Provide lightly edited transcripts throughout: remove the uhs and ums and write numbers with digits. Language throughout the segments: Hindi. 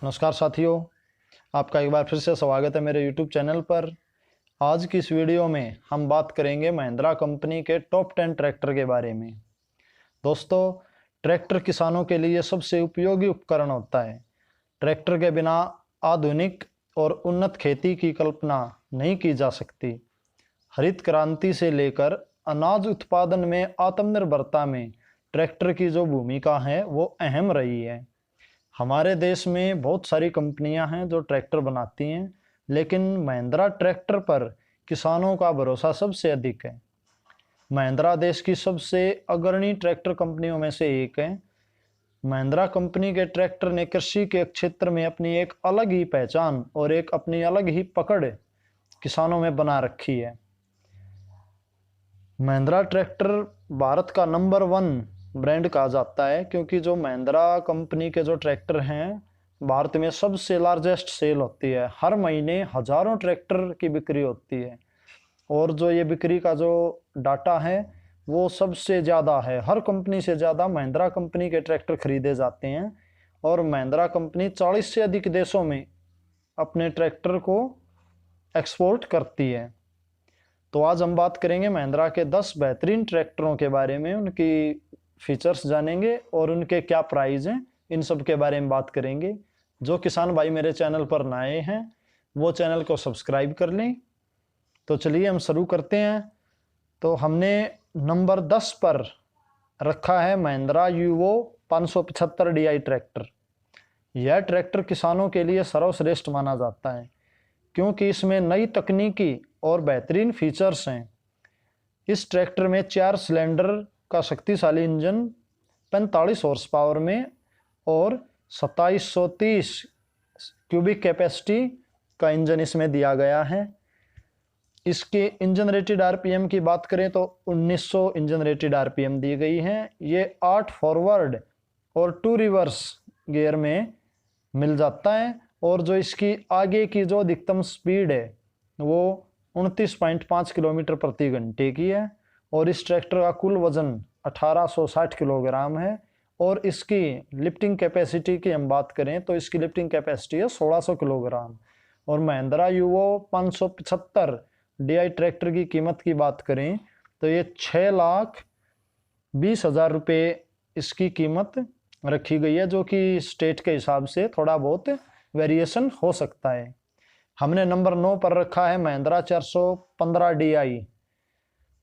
नमस्कार साथियों, आपका एक बार फिर से स्वागत है मेरे YouTube चैनल पर। आज की इस वीडियो में हम बात करेंगे महिंद्रा कंपनी के टॉप 10 ट्रैक्टर के बारे में। दोस्तों, ट्रैक्टर किसानों के लिए सबसे उपयोगी उपकरण होता है। ट्रैक्टर के बिना आधुनिक और उन्नत खेती की कल्पना नहीं की जा सकती। हरित क्रांति से लेकर अनाज उत्पादन में आत्मनिर्भरता में ट्रैक्टर की जो भूमिका है वो अहम रही है। हमारे देश में बहुत सारी कंपनियां हैं जो ट्रैक्टर बनाती हैं, लेकिन महिंद्रा ट्रैक्टर पर किसानों का भरोसा सबसे अधिक है। महिंद्रा देश की सबसे अग्रणी ट्रैक्टर कंपनियों में से एक है। महिंद्रा कंपनी के ट्रैक्टर ने कृषि के क्षेत्र में अपनी एक अलग ही पहचान और एक अपनी अलग ही पकड़ किसानों में बना रखी है। महिंद्रा ट्रैक्टर भारत का नंबर 1 ब्रांड कहा जाता है, क्योंकि जो महिंद्रा कंपनी के जो ट्रैक्टर हैं भारत में सबसे लार्जेस्ट सेल होती है। हर महीने हजारों ट्रैक्टर की बिक्री होती है और जो ये बिक्री का जो डाटा है वो सबसे ज़्यादा है। हर कंपनी से ज़्यादा महिंद्रा कंपनी के ट्रैक्टर खरीदे जाते हैं और महिंद्रा कंपनी 40 से अधिक देशों में अपने ट्रैक्टर को एक्सपोर्ट करती है। तो आज हम बात करेंगे महिंद्रा के 10 बेहतरीन ट्रैक्टरों के बारे में, उनकी फीचर्स जानेंगे और उनके क्या प्राइस हैं, इन सब के बारे में बात करेंगे। जो किसान भाई मेरे चैनल पर नए हैं वो चैनल को सब्सक्राइब कर लें। तो चलिए हम शुरू करते हैं। तो हमने नंबर 10 पर रखा है महिंद्रा यूवो 575 DI ट्रैक्टर। यह ट्रैक्टर किसानों के लिए सर्वश्रेष्ठ माना जाता है क्योंकि इसमें नई तकनीकी और बेहतरीन फीचर्स हैं। इस ट्रैक्टर में 4 सिलेंडर का शक्तिशाली इंजन 45 हॉर्स पावर में और 2730 क्यूबिक कैपेसिटी का इंजन इसमें दिया गया है। इसके इंजन रेटेड आरपीएम की बात करें तो 1900 इंजन रेटेड आरपीएम दी गई है। ये 8 फॉरवर्ड और 2 रिवर्स गियर में मिल जाता है और जो इसकी आगे की जो अधिकतम स्पीड है वो 29.5 किलोमीटर प्रति घंटे की है और इस ट्रैक्टर का कुल वजन 1860 किलोग्राम है। और इसकी लिफ्टिंग कैपेसिटी की हम बात करें तो इसकी लिफ्टिंग कैपेसिटी है 1600 किलोग्राम। और महिंद्रा यूवो 575 DI ट्रैक्टर की कीमत की बात करें तो ये 6,20,000 रुपये इसकी कीमत रखी गई है, जो कि स्टेट के हिसाब से थोड़ा बहुत वेरिएशन हो सकता है। हमने नंबर 9 पर रखा है महिंद्रा 415 DI।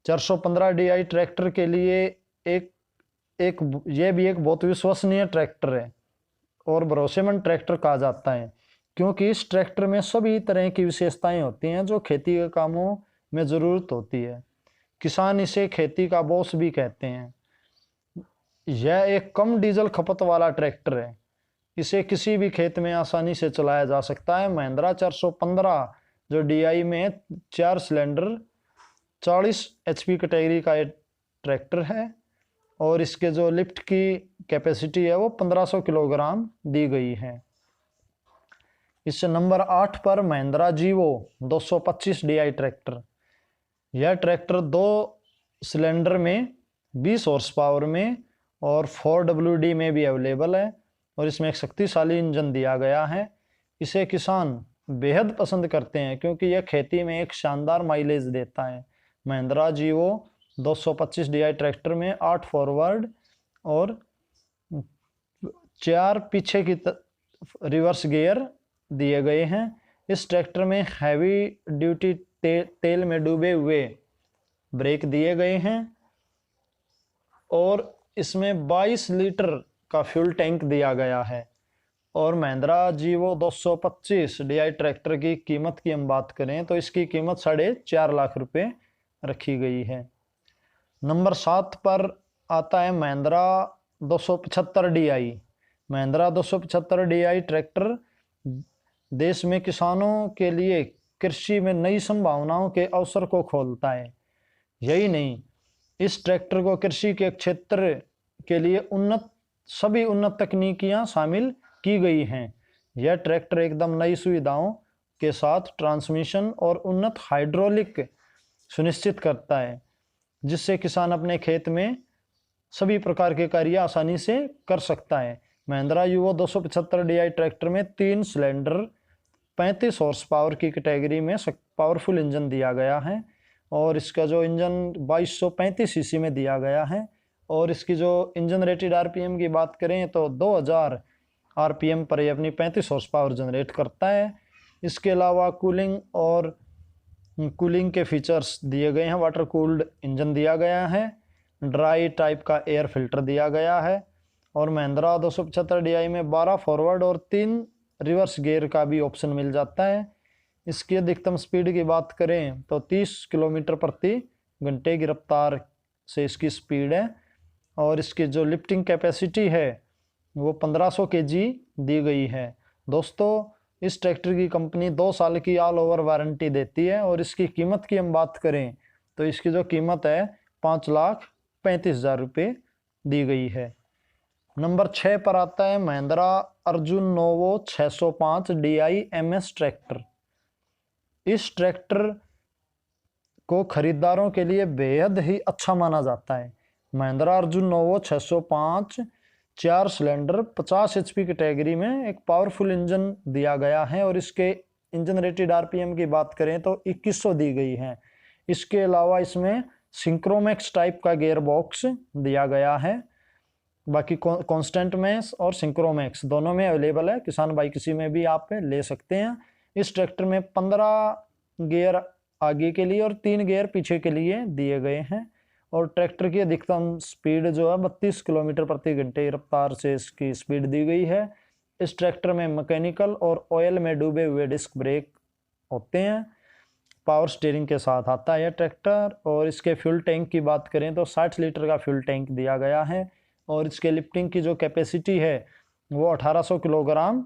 415 DI ट्रैक्टर के लिए ये भी एक बहुत विश्वसनीय ट्रैक्टर है और भरोसेमंद ट्रैक्टर कहा जाता है क्योंकि इस ट्रैक्टर में सभी तरह की विशेषताएं होती हैं जो खेती के कामों में ज़रूरत होती है। किसान इसे खेती का बॉस भी कहते हैं। यह एक कम डीजल खपत वाला ट्रैक्टर है। इसे किसी भी खेत में आसानी से चलाया जा सकता है। महिंद्रा 415 जो DI में 4 सिलेंडर 40 HP कैटेगरी का ये ट्रैक्टर है और इसके जो लिफ्ट की कैपेसिटी है वो 1500 किलोग्राम दी गई है। इससे नंबर 8 पर महिंद्रा जीवो 225 DI ट्रैक्टर। यह ट्रैक्टर 2 सिलेंडर में 20 हॉर्स पावर में और 4WD में भी अवेलेबल है और इसमें एक शक्तिशाली इंजन दिया गया है। इसे किसान बेहद पसंद करते हैं क्योंकि यह खेती में एक शानदार माइलेज देता है। महिंद्रा जीवो 225 DI ट्रैक्टर में 8 फॉरवर्ड और 4 पीछे की रिवर्स गियर दिए गए हैं। इस ट्रैक्टर में हैवी ड्यूटी तेल में डूबे हुए ब्रेक दिए गए हैं और इसमें 22 लीटर का फ्यूल टैंक दिया गया है। और महिंद्रा जीवो 225 DI ट्रैक्टर की कीमत की हम बात करें तो इसकी कीमत 4.5 लाख रुपए रखी गई है। नंबर 7 पर आता है Mahindra 275 DI। Mahindra 275 DI tractor देश में किसानों के लिए कृषि में नई संभावनाओं के अवसर को खोलता है। यही नहीं, इस ट्रैक्टर को कृषि के क्षेत्र के लिए सभी उन्नत तकनीकियां शामिल की गई हैं। यह ट्रैक्टर एकदम नई सुविधाओं के साथ ट्रांसमिशन और उन्नत हाइड्रोलिक सुनिश्चित करता है, जिससे किसान अपने खेत में सभी प्रकार के कार्य आसानी से कर सकता है। महिंद्रा यूओ 275 DI ट्रैक्टर में 3 सिलेंडर 35 हॉर्स पावर की कैटेगरी में पावरफुल इंजन दिया गया है और इसका जो इंजन 2235 सीसी में दिया गया है और इसकी जो इंजन रेटेड आरपीएम की बात करें तो 2000 आरपीएम पर ये अपनी 35 हॉर्स पावर जनरेट करता है। इसके अलावा कूलिंग के फीचर्स दिए गए हैं। वाटर कूल्ड इंजन दिया गया है, ड्राई टाइप का एयर फिल्टर दिया गया है और महिंद्रा 275 DI में 12 फॉरवर्ड और 3 रिवर्स गियर का भी ऑप्शन मिल जाता है। इसकी अधिकतम स्पीड की बात करें तो 30 किलोमीटर प्रति घंटे की रफ्तार से इसकी स्पीड है और इसकी जो लिफ्टिंग कैपेसिटी है वो 1500 kg दी गई है। दोस्तों इस ट्रैक्टर की कंपनी 2 साल की ऑल ओवर वारंटी देती है और इसकी कीमत की हम बात करें तो इसकी जो कीमत है 5,35,000 रुपये दी गई है। नंबर 6 पर आता है Mahindra Arjun novo 605 DI MS tractor. इस ट्रैक्टर को खरीदारों के लिए बेहद ही अच्छा माना जाता है। Mahindra Arjun novo 605 4 cylinder 50 HP category में एक पावरफुल इंजन दिया गया है और इसके इंजन रेटेड आरपीएम की बात करें तो 2100 दी गई है। इसके अलावा इसमें सिंक्रोमैक्स टाइप का गियर बॉक्स दिया गया है। बाकी कांस्टेंट में और सिंक्रोमैक्स दोनों में अवेलेबल है, किसान भाई किसी में भी आप ले सकते हैं। इस ट्रैक्टर में 15 गियर आगे के लिए और 3 गियर पीछे के लिए दिए गए हैं और ट्रैक्टर की अधिकतम स्पीड जो है 32 किलोमीटर प्रति घंटे रफ्तार से इसकी स्पीड दी गई है। इस ट्रैक्टर में मैकेनिकल और ऑयल में डूबे हुए डिस्क ब्रेक होते हैं। पावर स्टीयरिंग के साथ आता है यह ट्रैक्टर और इसके फ्यूल टैंक की बात करें तो 60 लीटर का फ्यूल टैंक दिया गया है और इसके लिफ्टिंग की जो कैपेसिटी है वो 1800 किलोग्राम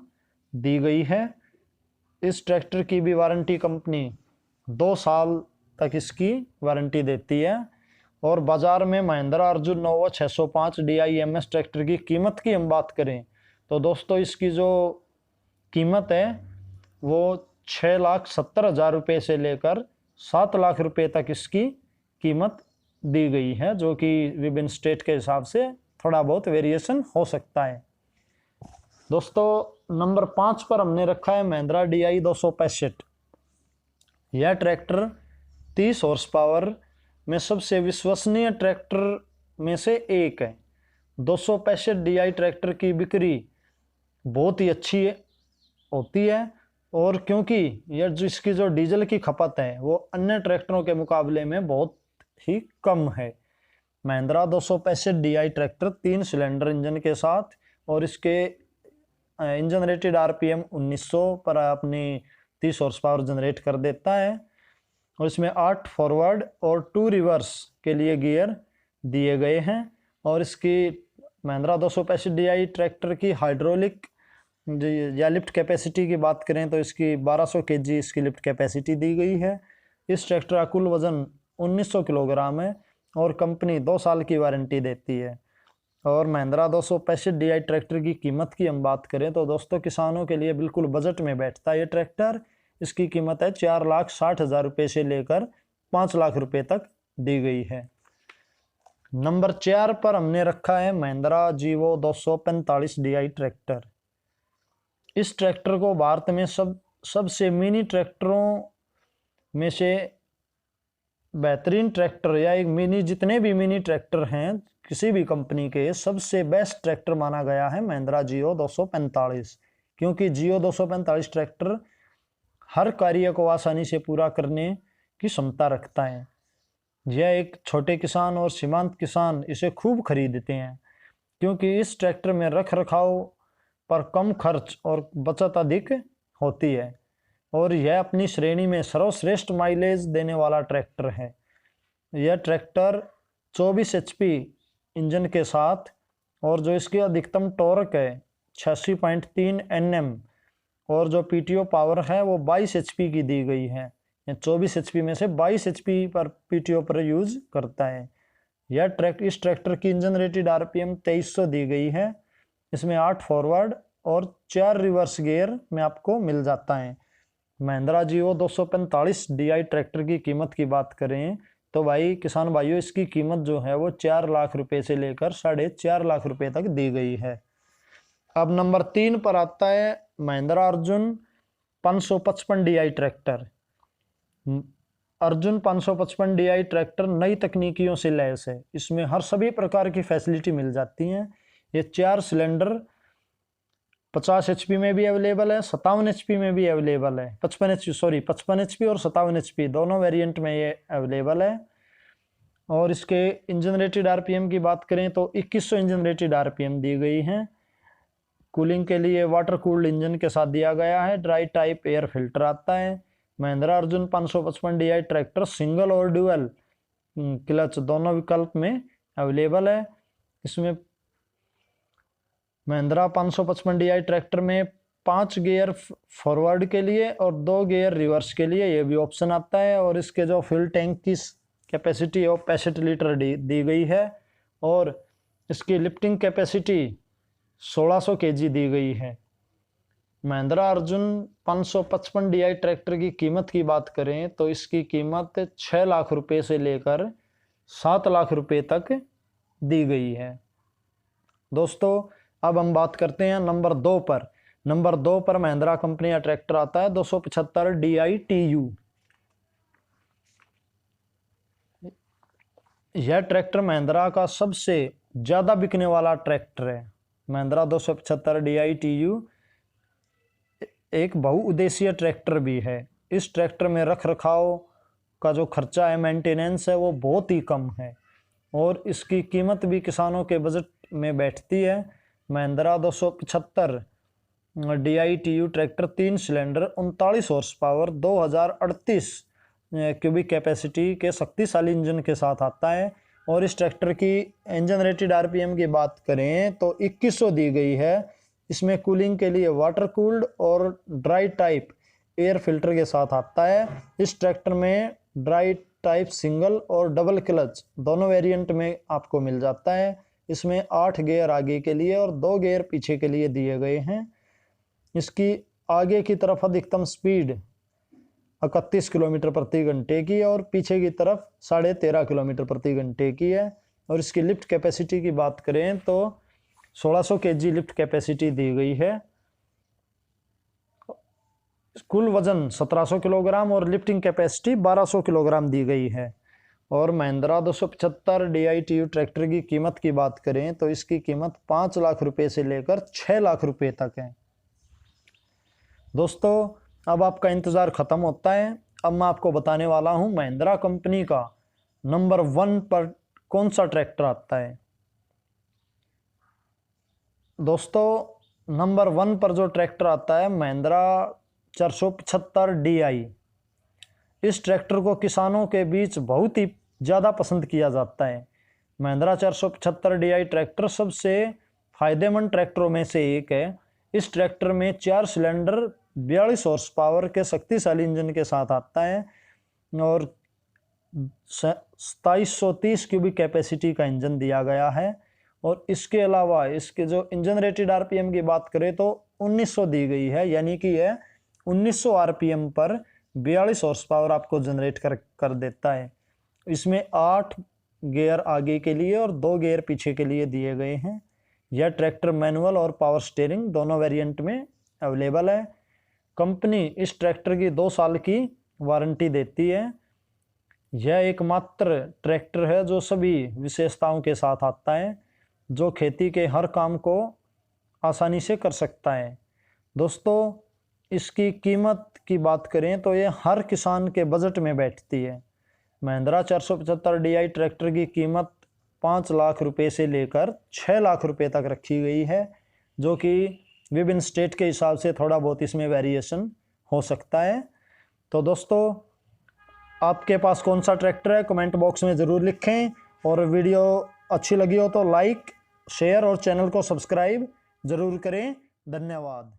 दी गई है। इस ट्रैक्टर की भी वारंटी कंपनी 2 साल तक इसकी वारंटी देती है और बाज़ार में Mahindra Arjun novo 605 DI MS tractor की कीमत की हम बात करें तो दोस्तों इसकी जो कीमत है वो 6,70,000 रुपये से लेकर 7 लाख रुपये तक इसकी कीमत दी गई है, जो कि विभिन्न स्टेट के हिसाब से थोड़ा बहुत वेरिएशन हो सकता है। दोस्तों नंबर 5 पर हमने रखा है महिंद्रा DI 265। यह ट्रैक्टर 30 हॉर्स पावर में सबसे विश्वसनीय ट्रैक्टर में से एक है। 265 DI ट्रैक्टर की बिक्री बहुत ही अच्छी होती है और क्योंकि यह इसकी जो डीजल की खपत है वो अन्य ट्रैक्टरों के मुकाबले में बहुत ही कम है। Mahindra 265 DI tractor 3 cylinder engine के साथ और इसके इंजन रेटेड आरपीएम 1900 पर अपनी 30 हॉर्स पावर जनरेट कर देता है और इसमें 8 फॉरवर्ड और 2 रिवर्स के लिए गियर दिए गए हैं और इसकी महिंद्रा 265 DI ट्रैक्टर की हाइड्रोलिक या लिफ्ट कैपेसिटी की बात करें तो इसकी 1200 kg इसकी लिफ्ट कैपेसिटी दी गई है। इस ट्रैक्टर का कुल वज़न 1900 किलोग्राम है और कंपनी 2 साल की वारंटी देती है। और महिंद्रा 265 DI ट्रैक्टर की कीमत की हम बात करें तो दोस्तों किसानों के लिए बिल्कुल बजट में बैठता है ये ट्रैक्टर। इसकी कीमत है 4,60,000 रुपये से लेकर 5 लाख रुपये तक दी गई है। नंबर 4 पर हमने रखा है महिंद्रा जीवो 245 DI ट्रैक्टर। इस ट्रैक्टर को भारत में सबसे मिनी ट्रैक्टरों में से बेहतरीन ट्रैक्टर या एक मिनी जितने भी मिनी ट्रैक्टर हैं किसी भी कंपनी के सबसे बेस्ट ट्रैक्टर माना गया है महिंद्रा जीओ 245, क्योंकि जीओ 245 ट्रैक्टर हर कार्य को आसानी से पूरा करने की क्षमता रखता है। यह एक छोटे किसान और सीमांत किसान इसे खूब खरीदते हैं क्योंकि इस ट्रैक्टर में रख रखाव पर कम खर्च और बचत अधिक होती है और यह अपनी श्रेणी में सर्वश्रेष्ठ माइलेज देने वाला ट्रैक्टर है। यह ट्रैक्टर 24 HP इंजन के साथ और जो इसकी अधिकतम टॉर्क है 86.3 Nm और जो PTO पावर है वो 22 HP की दी गई है। 24 HP में से 22 HP पर PTO पर यूज करता है। इस ट्रैक्टर की इंजन रेटेड RPM 2300 दी गई है। इसमें 8 फॉरवर्ड और 4 रिवर्स गियर में आपको मिल जाता है। महिंद्रा जीओ 245 DI ट्रैक्टर की कीमत की बात करें तो भाई किसान भाइयों इसकी कीमत जो है वो 4 लाख रुपए से लेकर 4.5 लाख रुपए तक दी गई है। अब नंबर 3 पर आता है Mahindra Arjun 555 DI tractor. Arjun 555 DI tractor नई तकनीकियों से लैस है। इसमें हर सभी प्रकार की फैसिलिटी मिल जाती हैं। ये 4 सिलेंडर 50 HP में भी अवेलेबल है, 57 HP में भी अवेलेबल है, 55 HP और 57 HP दोनों वेरिएंट में ये अवेलेबल है। और इसके इंजन रेटेड RPM की बात करें तो 2100 इंजन रेटेड RPM दी गई हैं। कूलिंग के लिए वाटर कूल्ड इंजन के साथ दिया गया है। ड्राई टाइप एयर फिल्टर आता है। Mahindra Arjun 555 DI tractor single और ड्यूअल क्लच दोनों विकल्प में अवेलेबल है। इसमें महिंद्रा 555 DI ट्रैक्टर में 5 गियर फॉरवर्ड के लिए और 2 गियर रिवर्स के लिए ये भी ऑप्शन आता है। और इसके जो फ्यूल टैंक की कैपेसिटी है 65 लीटर दी गई है और इसकी लिफ्टिंग कैपेसिटी 1600 kg दी गई है। महिंद्रा अर्जुन 555 DI ट्रैक्टर की कीमत की बात करें तो इसकी कीमत 6 लाख रुपए से लेकर 7 लाख रुपए तक दी गई है। दोस्तों अब हम बात करते हैं नंबर 2 पर। नंबर 2 पर महिंद्रा कंपनी का ट्रैक्टर आता है 275 DI TU। यह ट्रैक्टर महिंद्रा का सबसे ज़्यादा बिकने वाला ट्रैक्टर है। महिंद्रा 275 DI TU एक बहुउद्देशीय ट्रैक्टर भी है। इस ट्रैक्टर में रख रखाव का जो खर्चा है, मेंटेनेंस है, वो बहुत ही कम है और इसकी कीमत भी किसानों के बजट में बैठती है। Mahindra 275 DI TU tractor 3 cylinder 39 horse power 2038 cubic capacity के शक्तिशाली इंजन के साथ आता है। और इस ट्रैक्टर की इंजन रेटेड RPM की बात करें तो 2100 दी गई है। इसमें कूलिंग के लिए वाटर कूल्ड और ड्राई टाइप एयर फिल्टर के साथ आता है। इस ट्रैक्टर में ड्राई टाइप सिंगल और डबल क्लच दोनों वेरिएंट में आपको मिल जाता है। इसमें 8 गियर आगे के लिए और 2 गियर पीछे के लिए दिए गए हैं। इसकी आगे की तरफ अधिकतम स्पीड 31 किलोमीटर प्रति घंटे की और पीछे की तरफ 13.5 किलोमीटर प्रति घंटे की है। और इसकी लिफ्ट कैपेसिटी की बात करें तो 1600 kg लिफ्ट कैपेसिटी दी गई है। कुल वजन 1700 किलोग्राम और लिफ्टिंग कैपेसिटी 1200 किलोग्राम दी गई है। और महिंद्रा 275 DI TU ट्रैक्टर की कीमत की बात करें तो इसकी कीमत 5 लाख रुपए से लेकर 6 लाख रुपए तक है। दोस्तों अब आपका इंतज़ार ख़त्म होता है। अब मैं आपको बताने वाला हूं महिंद्रा कंपनी का नंबर 1 पर कौन सा ट्रैक्टर आता है। दोस्तों नंबर 1 पर जो ट्रैक्टर आता है महिंद्रा 475 DI। इस ट्रैक्टर को किसानों के बीच बहुत ही ज़्यादा पसंद किया जाता है। महिंद्रा 475 DI ट्रैक्टर सबसे फायदेमंद ट्रैक्टरों में से एक है। इस ट्रैक्टर में 4 सिलेंडर 42 हॉर्स पावर के शक्तिशाली इंजन के साथ आता है और 2730 क्यूबिक कैपेसिटी का इंजन दिया गया है। और इसके अलावा इसके जो इंजन रेटेड RPM की बात करें तो 1900 दी गई है, यानी कि यह 1900 RPM पर 42 हॉर्स पावर आपको जनरेट कर देता है। इसमें 8 गियर आगे के लिए और 2 गियर पीछे के लिए दिए गए हैं। यह ट्रैक्टर मैनुअल और पावर स्टीयरिंग दोनों वेरिएंट में अवेलेबल है। कंपनी इस ट्रैक्टर की 2 साल की वारंटी देती है। यह एकमात्र ट्रैक्टर है जो सभी विशेषताओं के साथ आता है, जो खेती के हर काम को आसानी से कर सकता है। दोस्तों इसकी कीमत की बात करें तो यह हर किसान के बजट में बैठती है। महिंद्रा 475 DI ट्रैक्टर की कीमत 5 लाख रुपए से लेकर 6 लाख रुपए तक रखी गई है, जो कि विभिन्न स्टेट के हिसाब से थोड़ा बहुत इसमें वेरिएशन हो सकता है। तो दोस्तों आपके पास कौन सा ट्रैक्टर है कमेंट बॉक्स में ज़रूर लिखें, और वीडियो अच्छी लगी हो तो लाइक शेयर और चैनल को सब्सक्राइब ज़रूर करें। धन्यवाद।